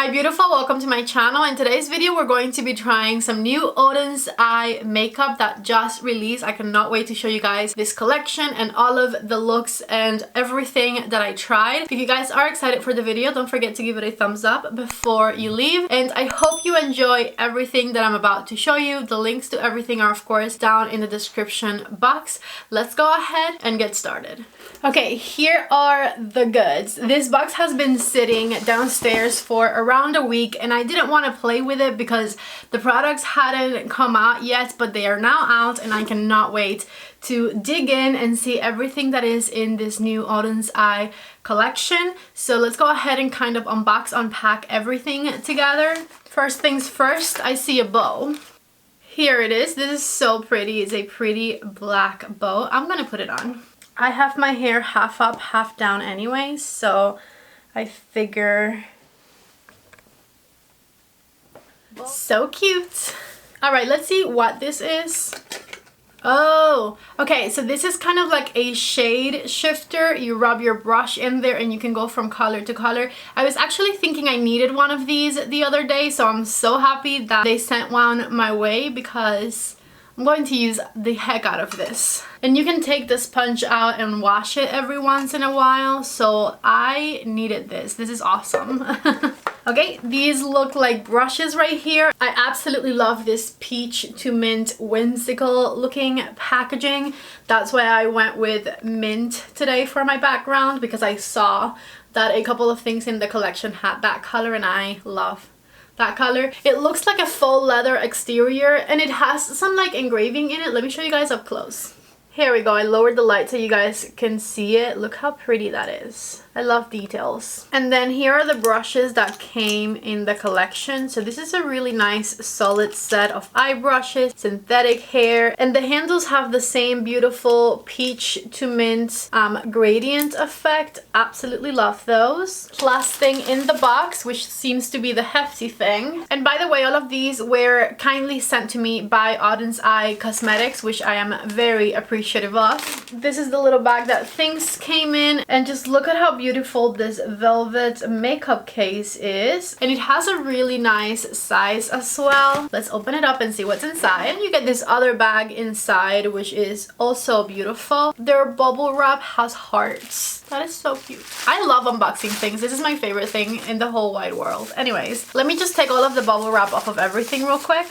Hi beautiful, welcome to my channel. In today's video we're going to be trying some new Oden'S eye makeup that just released. I cannot wait to show you guys this collection and all of the looks and everything that I tried. If you guys are excited for the video, don't forget to give it a thumbs up before you leave, and I hope you enjoy everything that I'm about to show you. The links to everything are of course down in the description box. Let's go ahead and get started. Okay, here are the goods. This box has been sitting downstairs for around a week and I didn't want to play with it because the products hadn't come out yet, but they are now out and I cannot wait to dig in and see everything that is in this new Oden'S eye collection. So let's go ahead and kind of unbox, unpack everything together. First things first, I see a bow. Here it is. This is so pretty. It's a pretty black bow. I'm gonna put it on. I have my hair half up, half down anyway, so I figure... So cute! Alright, let's see what this is. Oh, okay, so this is kind of like a shade shifter. You rub your brush in there and you can go from color to color. I was actually thinking I needed one of these the other day, so I'm so happy that they sent one my way because I'm going to use the heck out of this. And you can take the sponge out and wash it every once in a while, so I needed this. This is awesome. Okay, these look like brushes right here. I absolutely love this peach to mint whimsical looking packaging. That's why I went with mint today for my background, because I saw that a couple of things in the collection had that color and I love that color. It looks like a faux leather exterior and it has some like engraving in it. Let me show you guys up close. Here we go. I lowered the light so you guys can see it. Look how pretty that is. I love details. And then here are the brushes that came in the collection. So this is a really nice solid set of eye brushes, synthetic hair, and the handles have the same beautiful peach to mint gradient effect. Absolutely love those. Last thing in the box, which seems to be the hefty thing. And by the way, all of these were kindly sent to me by Oden'S Eye Cosmetics, which I am very appreciative of. This is the little bag that things came in, and just look at how beautiful this velvet makeup case is, and it has a really nice size as well. Let's open it up and see what's inside. And you get this other bag inside, which is also beautiful. Their bubble wrap has hearts. That is so cute. I love unboxing things. This is my favorite thing in the whole wide world. Anyways, let me just take all of the bubble wrap off of everything real quick.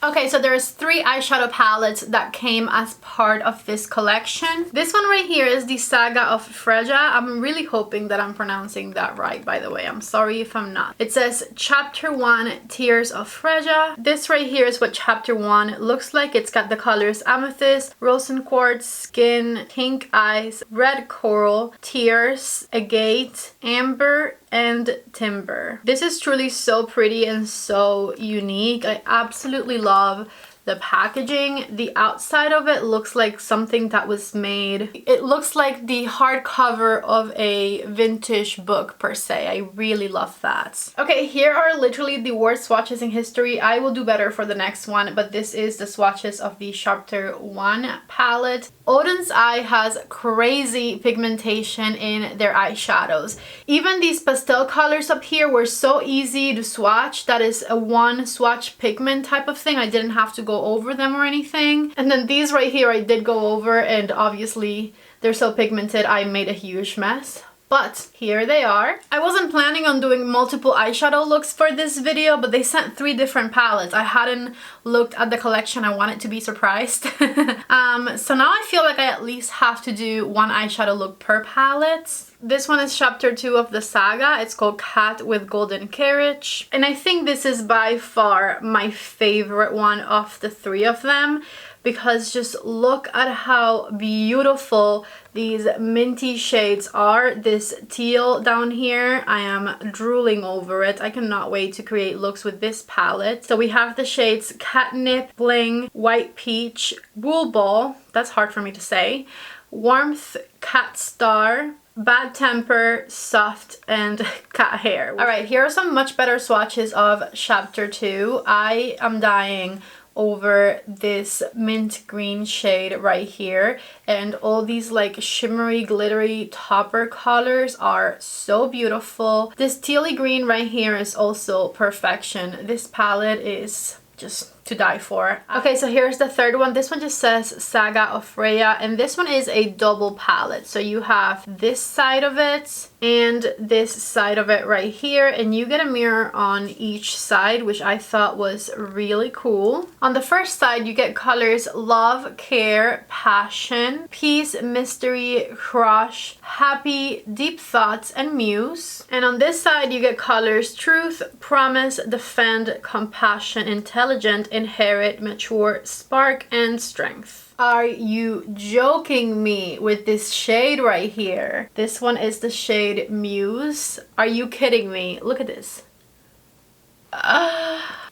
Okay, so there's 3 eyeshadow palettes that came as part of this collection. This one right here is the Saga of Freja. I'm really hoping that I'm pronouncing that right, by the way. I'm sorry if I'm not. It says Chapter 1, Tears of Freja. This right here is what Chapter 1 looks like. It's got the colors Amethyst, Rose and Quartz, Skin, Pink Eyes, Red Coral, Tears, Agate, Amber, and Timber. This is truly so pretty and so unique. I absolutely love the packaging. The outside of it looks like something that was made. It looks like the hardcover of a vintage book per se. I really love that. Okay, here are literally the worst swatches in history. I will do better for the next one, but this is the swatches of the Chapter 1 palette. Oden'S Eye has crazy pigmentation in their eyeshadows. Even these pastel colors up here were so easy to swatch. That is a one swatch pigment type of thing. I didn't have to go over them or anything. And then these right here I did go over, and obviously they're so pigmented I made a huge mess. But here they are. I wasn't planning on doing multiple eyeshadow looks for this video, but they sent 3 different palettes. I hadn't looked at the collection. I wanted to be surprised. So now I feel like I at least have to do 1 eyeshadow look per palette. This one is Chapter 2 of the Saga. It's called Cat with Golden Carriage. And I think this is by far my favorite one of the 3 of them, because just look at how beautiful these minty shades are. This teal down here, I am drooling over it. I cannot wait to create looks with this palette. So we have the shades Catnip, Bling, White Peach, Wool Ball, that's hard for me to say, Warmth, Cat Star, Bad Temper, Soft, and Cat Hair. Alright, here are some much better swatches of Chapter 2. I am dying over this mint green shade right here. And all these like shimmery, glittery topper colors are so beautiful. This tealy green right here is also perfection. This palette is just to die for. Okay, so here's the third one. This one just says Saga of Freja, and this one is a double palette. So you have this side of it and this side of it right here, and you get a mirror on each side, which I thought was really cool. On the first side, you get colors Love, Care, Passion, Peace, Mystery, Crush, Happy, Deep Thoughts, and Muse. And on this side, you get colors Truth, Promise, Defend, Compassion, Intelligent, Inherit, Mature, Spark, and Strength. Are you joking me with this shade right here? This one is the shade Muse. Are you kidding me? Look at this.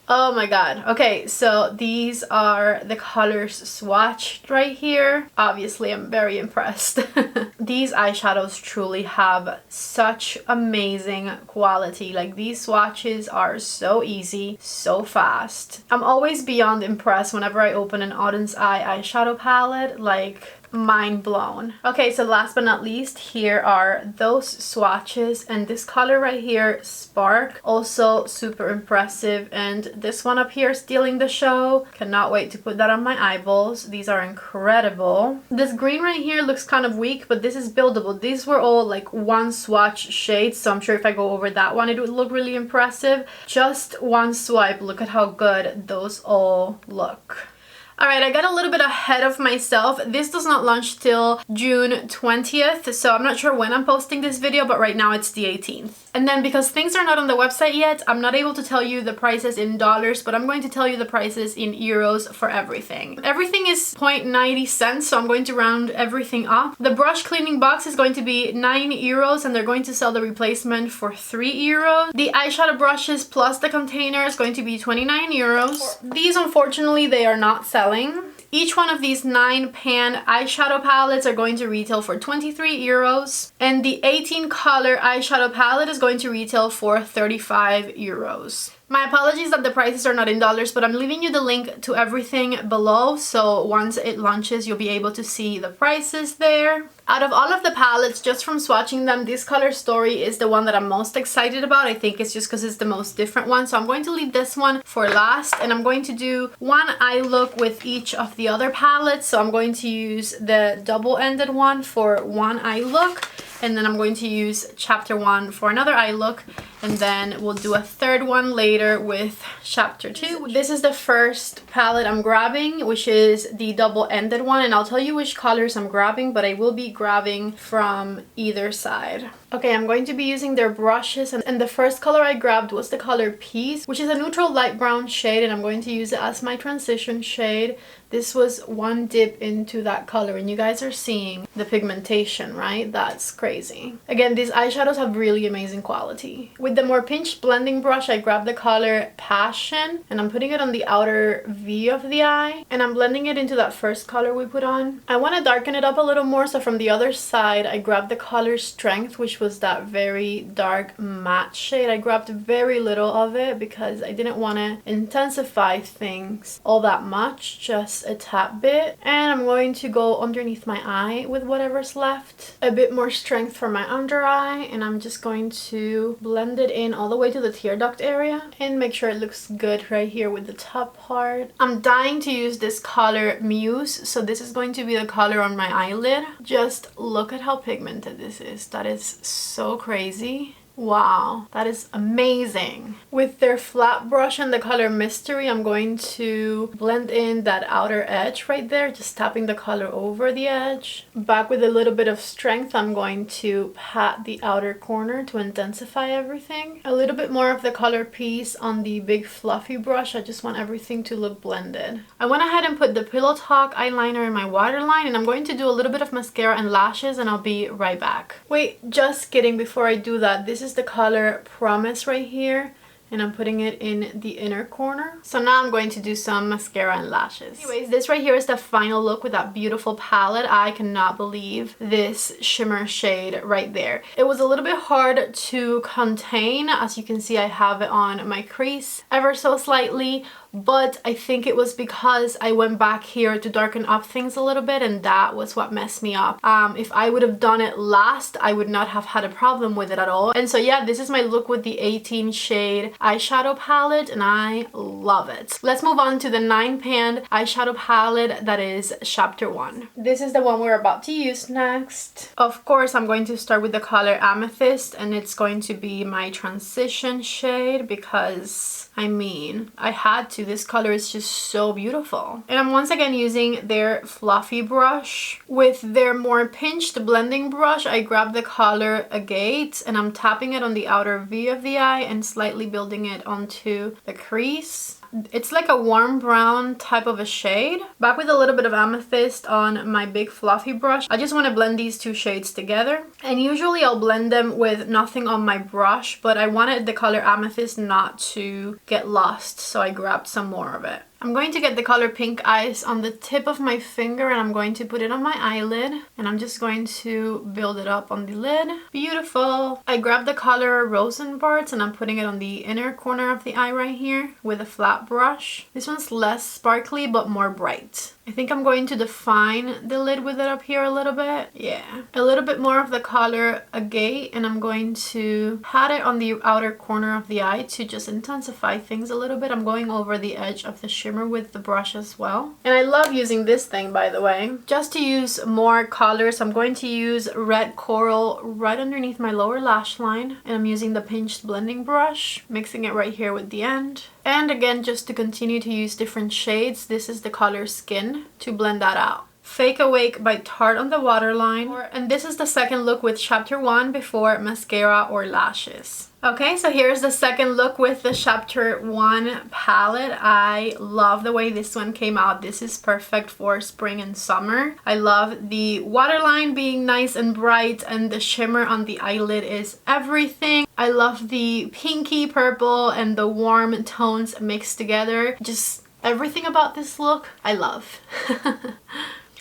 Oh my god. Okay, so these are the colors swatched right here. Obviously, I'm very impressed. These eyeshadows truly have such amazing quality. Like, these swatches are so easy, so fast. I'm always beyond impressed whenever I open an Oden'S eyeshadow palette. Like, mind blown. Okay, so last but not least, here are those swatches, and this color right here, Spark, also super impressive, and this one up here, stealing the show. Cannot wait to put that on my eyeballs. These are incredible. This green right here looks kind of weak, but this is buildable. These were all like one swatch shades, so I'm sure if I go over that one, it would look really impressive. Just one swipe, look at how good those all look. Alright, I got a little bit ahead of myself. This does not launch till June 20th, so I'm not sure when I'm posting this video, but right now it's the 18th. And then because things are not on the website yet, I'm not able to tell you the prices in dollars, but I'm going to tell you the prices in euros for everything. Everything is 0.90 cents, so I'm going to round everything up. The brush cleaning box is going to be 9 euros, and they're going to sell the replacement for 3 euros. The eyeshadow brushes plus the container is going to be 29 euros. These, unfortunately, they are not selling. Each one of these 9 pan eyeshadow palettes are going to retail for 23 euros, and the 18 color eyeshadow palette is going to retail for 35 euros. My apologies that the prices are not in dollars, but I'm leaving you the link to everything below, so once it launches, you'll be able to see the prices there. Out of all of the palettes, just from swatching them, this color Story is the one that I'm most excited about. I think it's just because it's the most different one, so I'm going to leave this one for last, and I'm going to do one eye look with each of the other palettes. So I'm going to use the double-ended one for one eye look, and then I'm going to use chapter 1 for another eye look, and then we'll do a third one later with chapter 2. This is the first palette I'm grabbing, which is the double-ended one, and I'll tell you which colors I'm grabbing, but I will be grabbing from either side. Okay, I'm going to be using their brushes, and the first color I grabbed was the color Peace, which is a neutral light brown shade, and I'm going to use it as my transition shade. This was one dip into that color, and you guys are seeing the pigmentation, right? That's crazy. Again, these eyeshadows have really amazing quality. With the more pinched blending brush, I grabbed the color Passion, and I'm putting it on the outer V of the eye, and I'm blending it into that first color we put on. I want to darken it up a little more, so from the other side, I grabbed the color Strength, which was that very dark matte shade. I grabbed very little of it because I didn't want to intensify things all that much, just a tad bit. And I'm going to go underneath my eye with whatever's left. A bit more strength for my under eye, and I'm just going to blend it in all the way to the tear duct area and make sure it looks good right here with the top part. I'm dying to use this color Muse, so this is going to be the color on my eyelid. Just look at how pigmented this is. That is so crazy. Wow, that is amazing. With their flat brush and the color Mystery, I'm going to blend in that outer edge right there, just tapping the color over the edge. Back with a little bit of Strength, I'm going to pat the outer corner to intensify everything. A little bit more of the color Peace on the big fluffy brush. I just want everything to look blended. I went ahead and put the Pillow Talk eyeliner in my waterline, and I'm going to do a little bit of mascara and lashes, and I'll be right back. Wait, just kidding. Before I do that, this is the color Promise right here, and I'm putting it in the inner corner. So now I'm going to do some mascara and lashes. Anyways, this right here is the final look with that beautiful palette. I cannot believe this shimmer shade right there. It was a little bit hard to contain. As you can see, I have it on my crease ever so slightly, but I think it was because I went back here to darken up things a little bit, and that was what messed me up. If I would have done it last, I would not have had a problem with it at all. And so yeah, this is my look with the 18 shade eyeshadow palette, and I love it. Let's move on to the 9-pan eyeshadow palette that is chapter 1. This is the one we're about to use next. Of course, I'm going to start with the color Amethyst, and it's going to be my transition shade because, I mean, I had to. This color is just so beautiful. And I'm once again using their fluffy brush. With their more pinched blending brush, I grabbed the color Agate, and I'm tapping it on the outer V of the eye and slightly building it onto the crease. It's like a warm brown type of a shade. Back with a little bit of Amethyst on my big fluffy brush. I just want to blend these two shades together. And usually I'll blend them with nothing on my brush, but I wanted the color Amethyst not to get lost, so I grabbed some more of it. I'm going to get the color Pink Ice on the tip of my finger, and I'm going to put it on my eyelid, and I'm just going to build it up on the lid. Beautiful. I grabbed the color Rosenbarts, and I'm putting it on the inner corner of the eye right here with a flat brush. This one's less sparkly but more bright. I think I'm going to define the lid with it up here a little bit. Yeah. A little bit more of the color Agate, and I'm going to pat it on the outer corner of the eye to just intensify things a little bit. I'm going over the edge of the shimmer with the brush as well. And I love using this thing, by the way. Just to use more colors, I'm going to use Red Coral right underneath my lower lash line. And I'm using the pinched blending brush, mixing it right here with the end. And again, just to continue to use different shades, this is the color Skin to blend that out. Fake Awake by Tarte on the waterline. And this is the second look with chapter 1 before mascara or lashes. Okay, so here's the second look with the chapter 1 palette. I love the way this one came out. This is perfect for spring and summer. I love the waterline being nice and bright, and the shimmer on the eyelid is everything. I love the pinky purple and the warm tones mixed together. Just everything about this look, I love.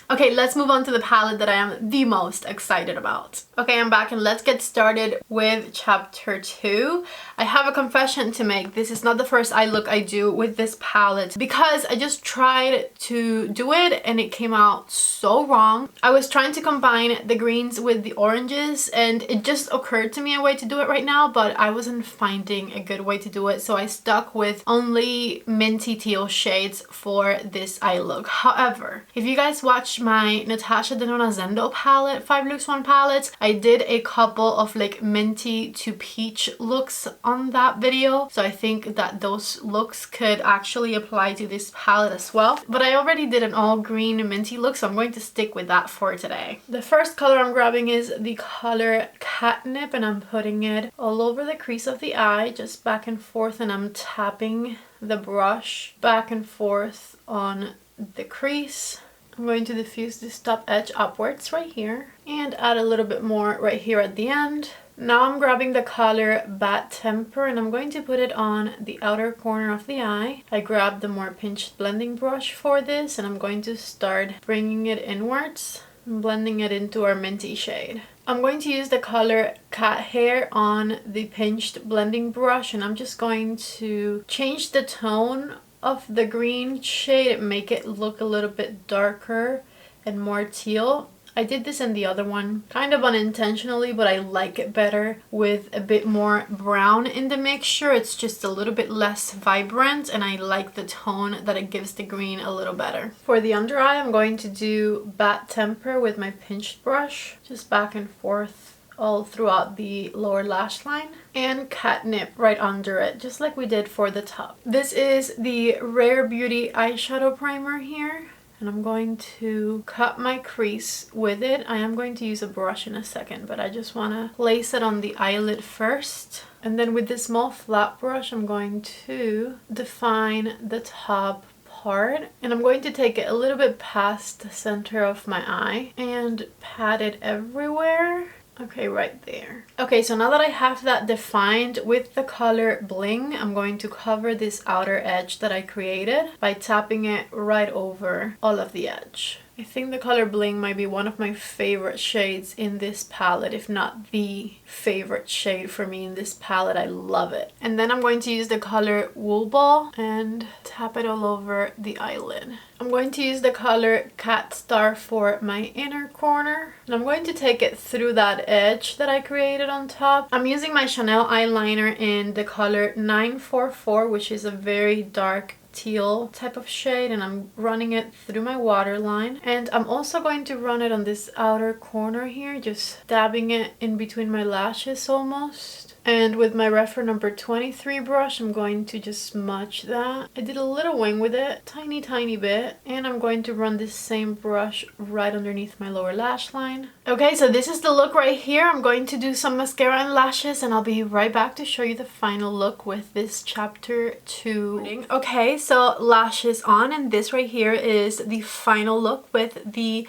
Okay, let's move on to the palette that I am the most excited about. Okay, I'm back, and let's get started with chapter 2. I have a confession to make. This is not the first eye look I do with this palette because I just tried to do it and it came out so wrong. I was trying to combine the greens with the oranges, and it just occurred to me a way to do it right now, but I wasn't finding a good way to do it, so I stuck with only minty teal shades for this eye look. However, if you guys watch my Natasha Denona Zendo palette, 5 looks 1 palette, I did a couple of like minty to peach looks on that video, so I think that those looks could actually apply to this palette as well. But I already did an all green minty look, so I'm going to stick with that for today. The first color I'm grabbing is the color Catnip, and I'm putting it all over the crease of the eye, just back and forth, and I'm tapping the brush back and forth on the crease. I'm going to diffuse this top edge upwards right here and add a little bit more right here at the end. Now I'm grabbing the color Bad Temper, and I'm going to put it on the outer corner of the eye. I grabbed the more pinched blending brush for this, and I'm going to start bringing it inwards and blending it into our minty shade. I'm going to use the color Cat Hair on the pinched blending brush, and I'm just going to change the tone of the green shade and make it look a little bit darker and more teal. I did this in the other one kind of unintentionally, but I like it better with a bit more brown in the mixture. It's just a little bit less vibrant, and I like the tone that it gives the green a little better. For the under eye, I'm going to do Bad Temper with my pinched brush, just back and forth all throughout the lower lash line, and Catnip right under it, just like we did for the top. This is the Rare Beauty eyeshadow primer here, and I'm going to cut my crease with it. I am going to use a brush in a second, but I just want to place it on the eyelid first. And then with this small flat brush, I'm going to define the top part, and I'm going to take it a little bit past the center of my eye and pat it everywhere. Okay, right there. Okay, so now that I have that defined with the color Bling, I'm going to cover this outer edge that I created by tapping it right over all of the edge. I think the color Bling might be one of my favorite shades in this palette, if not the favorite shade for me in this palette. I love it. And then I'm going to use the color Wool Ball and tap it all over the eyelid. I'm going to use the color Cat Star for my inner corner. And I'm going to take it through that edge that I created on top. I'm using my Chanel eyeliner in the color 944, which is a very dark teal type of shade, and I'm running it through my waterline. And I'm also going to run it on this outer corner here, just dabbing it in between my lashes almost. And with my REPHR number 23 brush, I'm going to just smudge that. I did a little wing with it, tiny bit, and I'm going to run this same brush right underneath my lower lash line. Okay, so this is the look right here. I'm going to do some mascara and lashes, and I'll be right back to show you the final look with this chapter 2. Okay, so lashes on, and this right here is the final look with the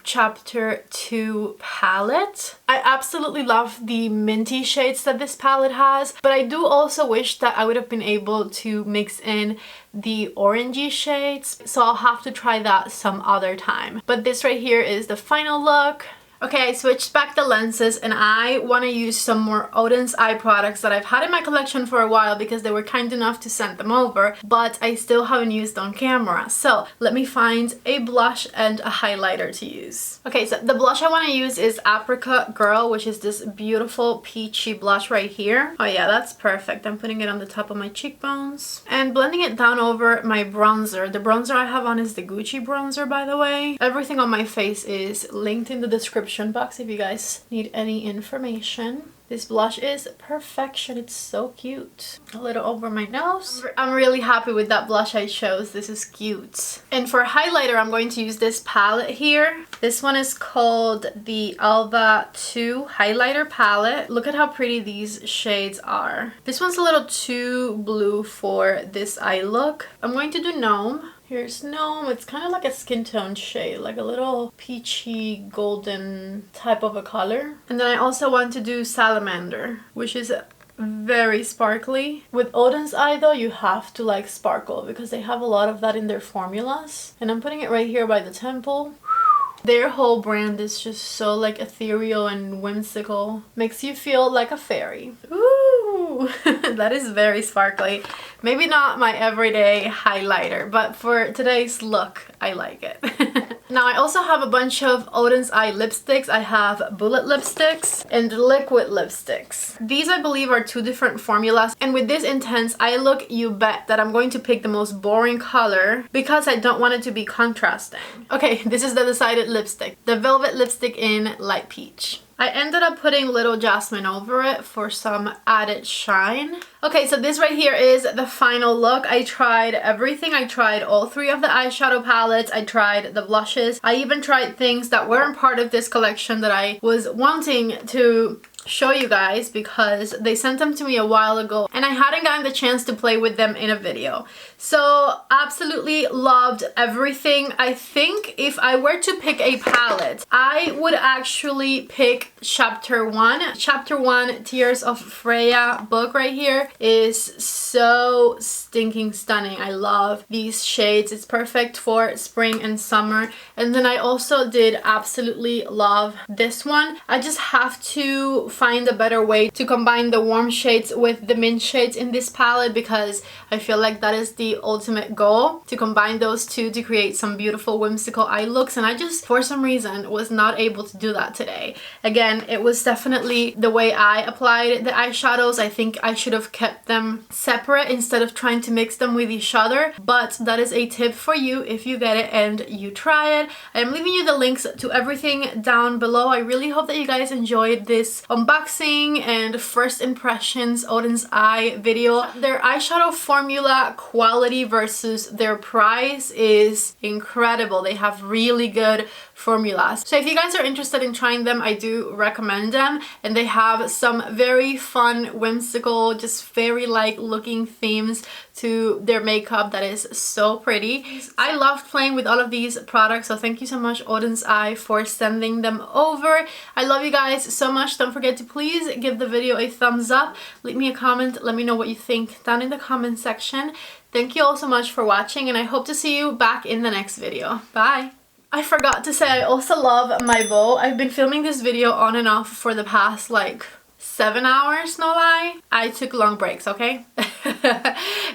chapter 2 palette. I absolutely love the minty shades that this palette has, but I do also wish that I would have been able to mix in the orangey shades, so I'll have to try that some other time. But this right here is the final look. Okay, I switched back the lenses, and I want to use some more Oden'S eye products that I've had in my collection for a while because they were kind enough to send them over, but I still haven't used on camera. So let me find a blush and a highlighter to use. Okay, so the blush I want to use is Apricot Girl, which is this beautiful peachy blush right here. Oh yeah, that's perfect. I'm putting it on the top of my cheekbones and blending it down over my bronzer. The bronzer I have on is the Gucci bronzer, by the way. Everything on my face is linked in the description box if you guys need any information. This blush is perfection. It's so cute. A little over my nose. I'm really happy with that blush I chose. This is cute. And for highlighter, I'm going to use this palette here. This one is called the Alva 2 highlighter palette. Look at how pretty these shades are. This one's a little too blue for this eye look. I'm going to do Gnome. Here's Gnome. It's kind of like a skin tone shade, like a little peachy golden type of a color. And then I also want to do Salamander, which is very sparkly. With Oden'S eye though, you have to like sparkle because they have a lot of that in their formulas. And I'm putting it right here by the temple. Their whole brand is just so like ethereal and whimsical. Makes you feel like a fairy. Ooh, that is very sparkly. Maybe not my everyday highlighter, but for today's look, I like it. Now I also have a bunch of Oden'S eye lipsticks. I have bullet lipsticks and liquid lipsticks. These I believe are two different formulas, and with this intense eye look, you bet that I'm going to pick the most boring color because I don't want it to be contrasting. Okay, this is the decided lipstick. The Velvet lipstick in Light Peach. I ended up putting Little Jasmine over it for some added shine. Okay, so this right here is the final look. I tried everything. I tried all 3 of the eyeshadow palettes. I tried the blushes. I even tried things that weren't part of this collection that I was wanting to show you guys because they sent them to me a while ago and I hadn't gotten the chance to play with them in a video. So absolutely loved everything. I think if I were to pick a palette, I would actually pick chapter 1. Chapter 1 Tears of Freja book right here is so stinking stunning. I love these shades. It's perfect for spring and summer. And then I also did absolutely love this one. I just have to find a better way to combine the warm shades with the mint shades in this palette because I feel like that is the ultimate goal, to combine those two to create some beautiful whimsical eye looks, and I just for some reason was not able to do that today. Again, it was definitely the way I applied the eyeshadows. I think I should have kept them separate instead of trying to mix them with each other, but that is a tip for you if you get it and you try it. I am leaving you the links to everything down below. I really hope that you guys enjoyed this unboxing and first impressions Oden'S eye video. Their eyeshadow formula quality versus their price is incredible. They have really good formulas. So if you guys are interested in trying them, I do recommend them, and they have some very fun, whimsical, just fairy-like looking themes to their makeup that is so pretty. I loved playing with all of these products, so thank you so much Oden'S eye for sending them over. I love you guys so much. Don't forget to please give the video a thumbs up, leave me a comment, let me know what you think down in the comment section. Thank you all so much for watching, and I hope to see you back in the next video. Bye! I forgot to say I also love my bow. I've been filming this video on and off for the past like 7 hours, no lie. I took long breaks, okay?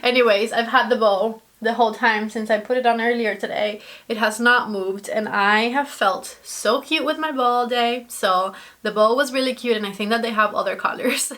Anyways, I've had the bow the whole time since I put it on earlier today. It has not moved and I have felt so cute with my bow all day. So the bow was really cute and I think that they have other colors.